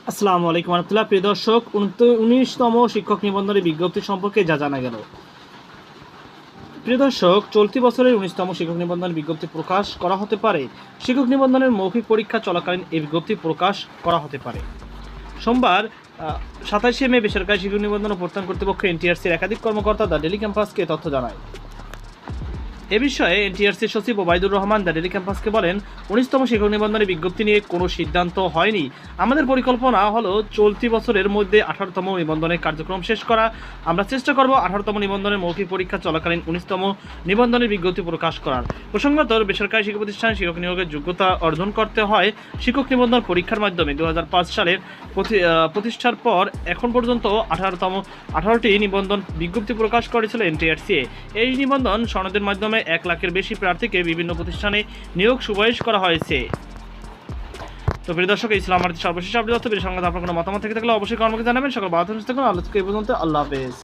আসসালামু আলাইকুম রহমতুল্লাহ। প্রিয় দর্শক, 19তম শিক্ষক নিবন্ধনের বিজ্ঞপ্তি সম্পর্কে যা জানা গেল। প্রিয় দর্শক, চলতি বছরের 19তম শিক্ষক নিবন্ধন বিজ্ঞপ্তি প্রকাশ করা হতে পারে। শিক্ষক নিবন্ধনের মৌখিক পরীক্ষা চলাকালীন এই বিজ্ঞপ্তি প্রকাশ করা হতে পারে। সোমবার 27শে মে বেসরকারি শিক্ষক নিবন্ধন ও প্রত্যয়ন কর্তৃপক্ষ এনটিআরসির একাধিক কর্মকর্তা দ্য ডেইলি ক্যাম্পাসকে তথ্য জানায়। এ বিষয়ে এনটিআরসির সচিব ওবায়দুর রহমান দ্য ডেইলি ক্যাম্পাসকে বলেন, 19তম শিক্ষক নিবন্ধনের বিজ্ঞপ্তি নিয়ে কোনো সিদ্ধান্ত হয়নি। আমাদের পরিকল্পনা হলো চলতি বছরের মধ্যে 18তম নিবন্ধনের কার্যক্রম শেষ করা। আমরা চেষ্টা করব 18তম নিবন্ধনের মৌখিক পরীক্ষা চলাকালীন 19তম নিবন্ধনের বিজ্ঞপ্তি প্রকাশ করার। প্রসঙ্গত, বেসরকারি শিক্ষা প্রতিষ্ঠান শিক্ষক নিয়োগের যোগ্যতা অর্জন করতে হয় শিক্ষক নিবন্ধন পরীক্ষার মাধ্যমে। 2005 সালের প্রতিষ্ঠার পর এখন পর্যন্ত 18টি নিবন্ধন বিজ্ঞপ্তি প্রকাশ করেছিল এনটিআরসি। এই নিবন্ধন সনদের মাধ্যমে 1 লাখের বেশি প্রার্থীকে বিভিন্ন প্রতিষ্ঠানে নিয়োগ সুপারিশ করা হয়েছে। তো প্রিয় দর্শক, এই ছিল আমার সর্বশেষ আপডেট। আপনার কোনো মতামত থেকে থাকলে অবশ্যই কর্মকে জানাবেন। সকল বাধা থাকলে আলোচনা এই পর্যন্ত। আল্লাহ হাফেজ।